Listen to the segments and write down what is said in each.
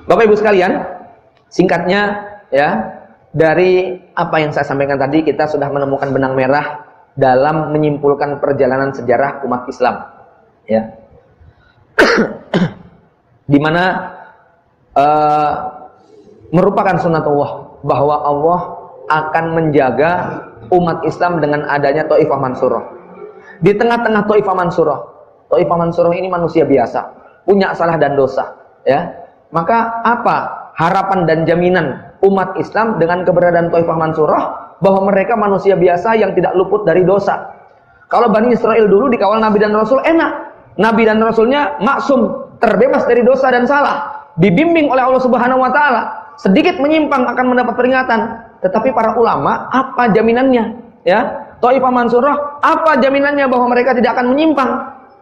Bapak Ibu sekalian, singkatnya ya, dari apa yang saya sampaikan tadi, kita sudah menemukan benang merah dalam menyimpulkan perjalanan sejarah umat Islam, ya. Di mana merupakan sunnatullah bahwa Allah akan menjaga umat Islam dengan adanya Thaifah Mansurah. Di tengah-tengah Thaifah Mansurah ini manusia biasa, punya salah dan dosa, ya. Maka apa harapan dan jaminan umat Islam dengan keberadaan Thaifah Mansurah? Bahwa mereka manusia biasa yang tidak luput dari dosa. Kalau Bani Israel dulu dikawal Nabi dan Rasul enak, Nabi dan Rasulnya maksum, terbebas dari dosa dan salah, dibimbing oleh Allah Subhanahu Wa Taala. Sedikit menyimpang akan mendapat peringatan. Tetapi para ulama, apa jaminannya? Ya, Thaifah Mansurah, apa jaminannya bahwa mereka tidak akan menyimpang?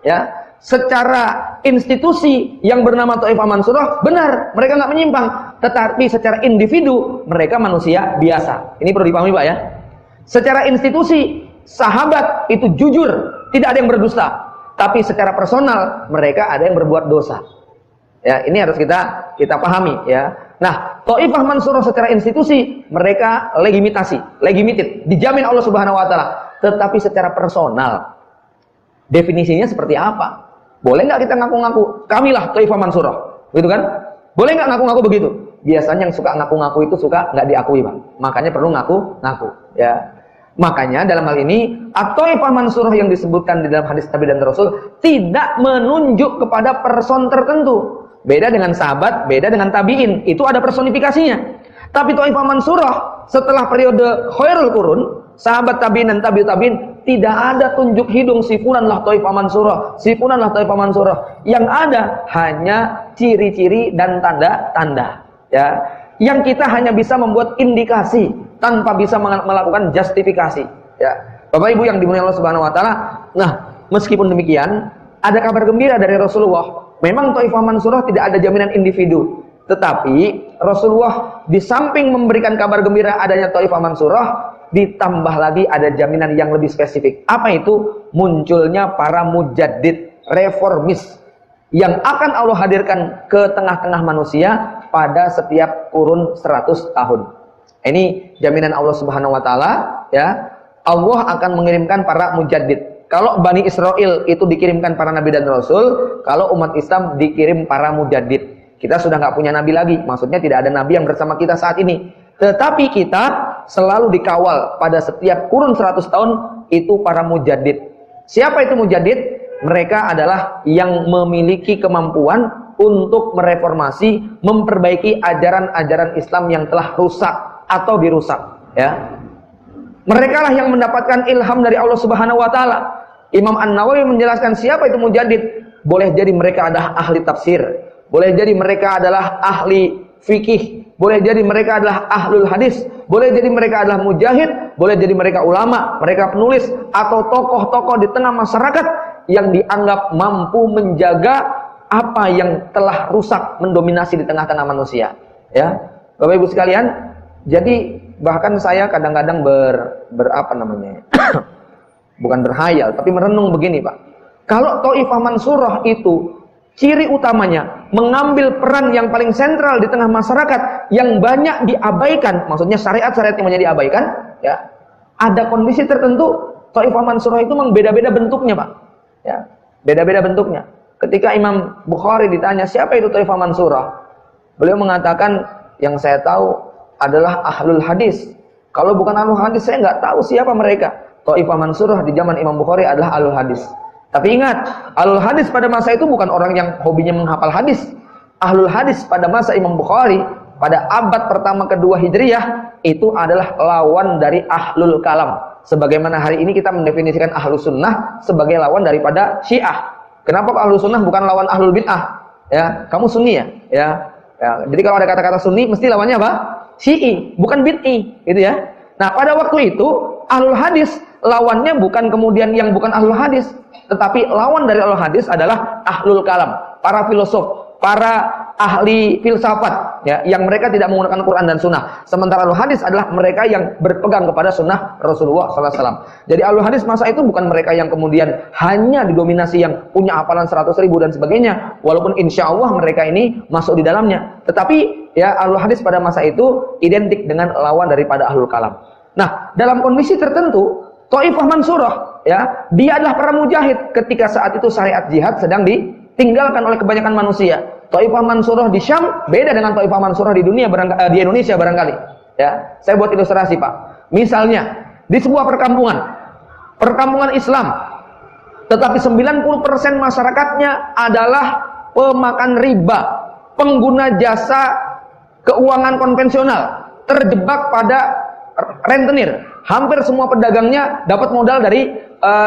Ya, secara institusi yang bernama Thaifah Mansurah, benar, mereka nggak menyimpang. Tetapi secara individu, mereka manusia biasa. Ini perlu dipahami Pak ya. Secara institusi, sahabat itu jujur, tidak ada yang berdusta. Tapi secara personal, mereka ada yang berbuat dosa. Ya, ini harus kita pahami ya. Nah, Thaifah Mansurah secara institusi, mereka limited, dijamin Allah Subhanahu Wa Taala. Tetapi secara personal, definisinya seperti apa? Boleh nggak kita ngaku-ngaku kamilah Thaifah Mansurah, gitu kan? Boleh nggak ngaku-ngaku begitu? Biasanya yang suka ngaku-ngaku itu suka nggak diakui Bang. Makanya perlu ngaku-ngaku, ya. Makanya dalam hal ini Thaifah Mansurah yang disebutkan di dalam hadis Nabi dan Rasul tidak menunjuk kepada person tertentu. Beda dengan sahabat, beda dengan tabi'in, itu ada personifikasinya. Tapi Thaifah Mansurah setelah periode Khairul Qurun, sahabat tabi'in dan tabi'in, tidak ada tunjuk hidung si fulan lah Thaifah Mansurah, si fulan lah Thaifah Mansurah. Yang ada hanya ciri-ciri dan tanda-tanda, ya. Yang kita hanya bisa membuat indikasi tanpa bisa melakukan justifikasi, ya. Bapak Ibu yang dimuliakan Allah Subhanahu Wa Taala. Nah, meskipun demikian, ada kabar gembira dari Rasulullah. Memang Thaifah Mansurah tidak ada jaminan individu, tetapi Rasulullah di samping memberikan kabar gembira adanya Thaifah Mansurah, ditambah lagi ada jaminan yang lebih spesifik. Apa itu? Munculnya para mujaddid, reformis yang akan Allah hadirkan ke tengah-tengah manusia pada setiap kurun 100 tahun. Ini jaminan Allah Subhanahu Wa Taala, ya. Allah akan mengirimkan para mujaddid. Kalau Bani Israel itu dikirimkan para nabi dan rasul, kalau umat Islam dikirim para mujaddid. Kita sudah nggak punya nabi lagi, maksudnya tidak ada nabi yang bersama kita saat ini. Tetapi kita selalu dikawal pada setiap kurun 100 tahun itu para mujaddid. Siapa itu mujaddid? Mereka adalah yang memiliki kemampuan untuk mereformasi, memperbaiki ajaran-ajaran Islam yang telah rusak atau dirusak, ya. Mereka lah yang mendapatkan ilham dari Allah Subhanahu Wa Taala. Imam An-Nawawi menjelaskan siapa itu mujaddid. Boleh jadi mereka adalah ahli tafsir, boleh jadi mereka adalah ahli fikih, boleh jadi mereka adalah ahlul hadis, boleh jadi mereka adalah mujahid, boleh jadi mereka ulama, mereka penulis, atau tokoh-tokoh di tengah masyarakat yang dianggap mampu menjaga apa yang telah rusak mendominasi di tengah-tengah manusia, ya. Bapak Ibu sekalian, jadi bahkan saya kadang-kadang berapa namanya? Bukan berhayal, tapi merenung begini, Pak. Kalau Thaifah Mansurah itu ciri utamanya mengambil peran yang paling sentral di tengah masyarakat yang banyak diabaikan, maksudnya syariat-syariat yang banyak diabaikan, ya. Ada kondisi tertentu Thaifah Mansurah itu memang beda-beda bentuknya, Pak. Ya, beda-beda bentuknya. Ketika Imam Bukhari ditanya siapa itu Thaifah Mansurah, beliau mengatakan yang saya tahu adalah ahlul hadis. Kalau bukan ahlul hadis saya nggak tahu siapa mereka. Thaifah Mansurah di zaman Imam Bukhari adalah ahlul hadis. Tapi ingat, ahlul hadis pada masa itu bukan orang yang hobinya menghafal hadis. Ahlul hadis pada masa Imam Bukhari pada abad pertama kedua Hijriyah itu adalah lawan dari ahlul kalam. Sebagaimana hari ini kita mendefinisikan ahlus sunnah sebagai lawan daripada Syiah. Kenapa ahlus sunnah bukan lawan ahlul bid'ah? Ya, kamu sunni ya? Ya. Jadi kalau ada kata-kata sunni mesti lawannya apa? Syi'i, bukan bid'i, gitu ya. Nah, pada waktu itu ahlul hadis lawannya bukan kemudian yang bukan ahlul hadis, tetapi lawan dari ahlul hadis adalah ahlul kalam, para filosof, para ahli filsafat ya, yang mereka tidak menggunakan Quran dan Sunnah. Sementara ahli hadis adalah mereka yang berpegang kepada Sunnah Rasulullah SAW. Jadi ahli hadis masa itu bukan mereka yang kemudian hanya didominasi yang punya hafalan 100.000 dan sebagainya, walaupun insya Allah mereka ini masuk di dalamnya. Tetapi ya, ahli hadis pada masa itu identik dengan lawan daripada ahlul kalam. Nah, dalam kondisi tertentu, Taifah Mansurah ya, dia adalah para mujahid ketika saat itu syariat jihad sedang ditinggalkan oleh kebanyakan manusia. Taifah Mansurah di Syam beda dengan Taifah Mansurah di dunia di Indonesia barangkali. Ya, saya buat ilustrasi, Pak. Misalnya di sebuah perkampungan Islam, tetapi 90% masyarakatnya adalah pemakan riba, pengguna jasa keuangan konvensional, terjebak pada rentenir. Hampir semua pedagangnya dapat modal dari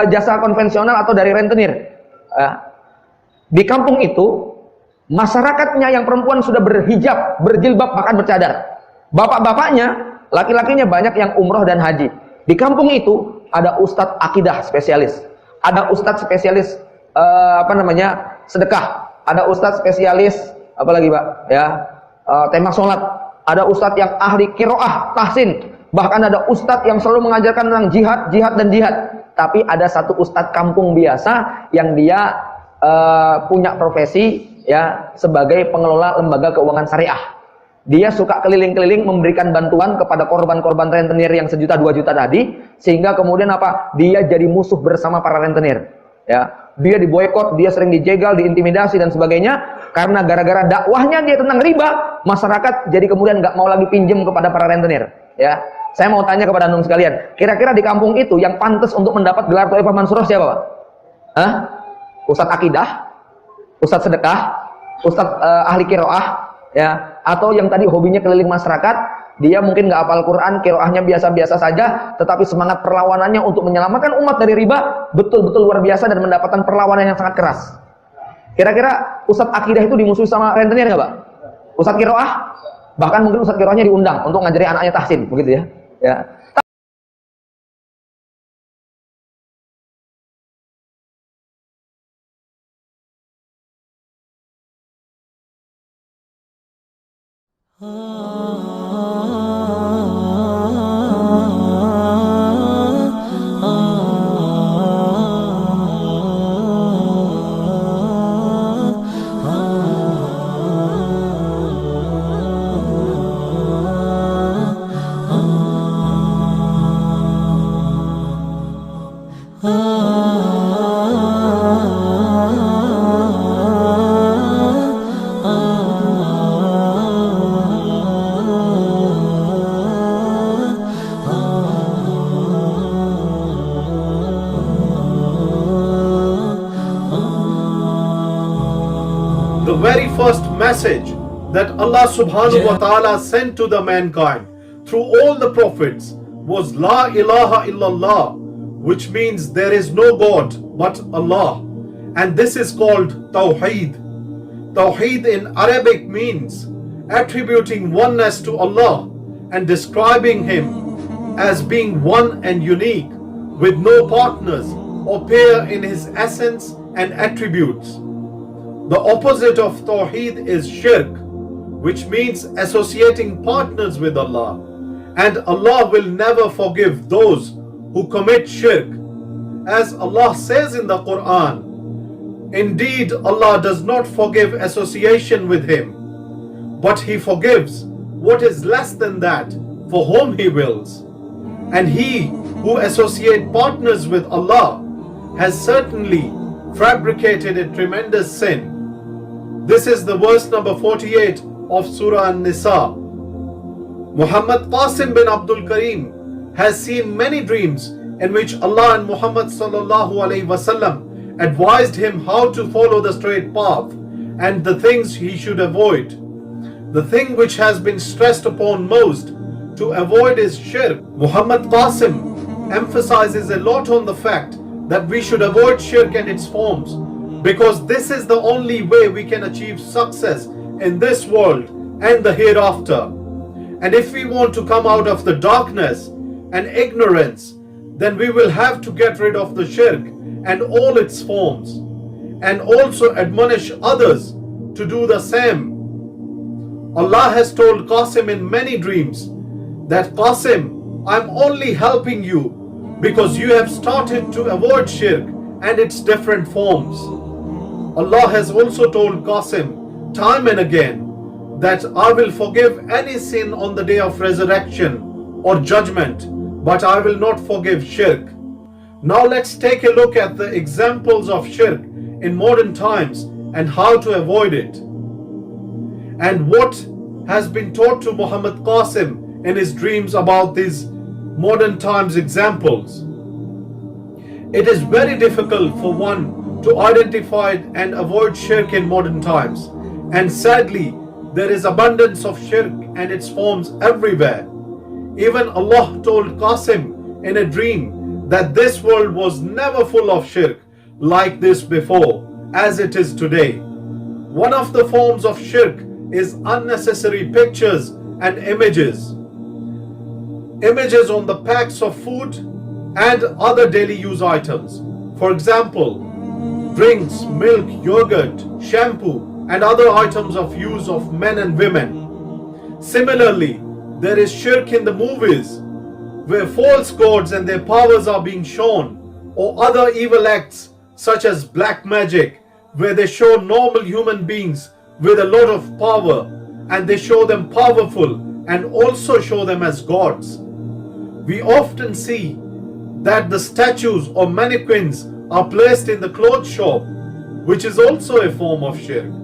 jasa konvensional atau dari rentenir. Di kampung itu masyarakatnya yang perempuan sudah berhijab, berjilbab, bahkan bercadar. Bapak-bapaknya, laki-lakinya banyak yang umroh dan haji. Di kampung itu ada ustadz akidah spesialis, ada ustadz spesialis sedekah, ada ustadz spesialis apalagi Pak ya, tema sholat, ada ustadz yang ahli kiroah, tahsin, bahkan ada ustadz yang selalu mengajarkan tentang jihad dan jihad. Tapi ada satu ustadz kampung biasa yang dia punya profesi ya sebagai pengelola lembaga keuangan syariah. Dia suka keliling-keliling memberikan bantuan kepada korban-korban rentenir yang 1 juta 2 juta tadi, sehingga kemudian apa? Dia jadi musuh bersama para rentenir. Ya, dia diboykot, dia sering dijegal, diintimidasi dan sebagainya karena gara-gara dakwahnya dia tentang riba, masyarakat jadi kemudian nggak mau lagi pinjam kepada para rentenir. Ya, saya mau tanya kepada antum sekalian, kira-kira di kampung itu yang pantas untuk mendapat gelar Taifah Mansurah siapa, Pak? Ustadz akidah, ustadz sedekah, ustadz ahli kiroah, ya, atau yang tadi hobinya keliling masyarakat, dia mungkin nggak hafal Quran, kiroahnya biasa-biasa saja, tetapi semangat perlawanannya untuk menyelamatkan umat dari riba betul-betul luar biasa dan mendapatkan perlawanan yang sangat keras. Kira-kira ustadz akidah itu dimusuhi sama rentenir nggak, Pak? Ustadz kiroah, bahkan mungkin ustadz kiroahnya diundang untuk ngajari anaknya tahsin, begitu ya? Ya. The very first message that Allah subhanahu wa ta'ala sent to the mankind through all the prophets was La ilaha illallah, which means there is no God but Allah. And this is called Tawheed. Tawheed in Arabic means attributing oneness to Allah and describing Him as being one and unique with no partners or pair in His essence and attributes. The opposite of Tawheed is Shirk, which means associating partners with Allah. And Allah will never forgive those who commit Shirk. As Allah says in the Quran, indeed Allah does not forgive association with Him, but He forgives what is less than that for whom He wills. And he who associates partners with Allah has certainly fabricated a tremendous sin. This is the verse number 48 of Surah An-Nisa. Muhammad Qasim bin Abdul Karim has seen many dreams in which Allah and Muhammad sallallahu alaihi wasallam advised him how to follow the straight path and the things he should avoid. The thing which has been stressed upon most to avoid is shirk. Muhammad Qasim emphasizes a lot on the fact that we should avoid shirk and its forms, because this is the only way we can achieve success in this world and the hereafter. And if we want to come out of the darkness and ignorance, then we will have to get rid of the shirk and all its forms, and also admonish others to do the same. Allah has told Qasim in many dreams that Qasim, I'm only helping you because you have started to avoid shirk and its different forms. Allah has also told Qasim time and again that I will forgive any sin on the day of resurrection or judgment, but I will not forgive shirk. Now let's take a look at the examples of shirk in modern times and how to avoid it, and what has been taught to Muhammad Qasim in his dreams about these modern times examples. It is very difficult for one to identify and avoid shirk in modern times, and sadly there is abundance of shirk and its forms everywhere. Even Allah told Qasim in a dream that this world was never full of shirk like this before as it is today. One of the forms of shirk is unnecessary pictures and images. Images on the packs of food and other daily use items. For example, drinks, milk, yogurt, shampoo, and other items of use of men and women. Similarly, there is shirk in the movies, where false gods and their powers are being shown, or other evil acts such as black magic, where they show normal human beings with a lot of power, and they show them powerful and also show them as gods. We often see that the statues or mannequins are placed in the clothes shop, which is also a form of shirk.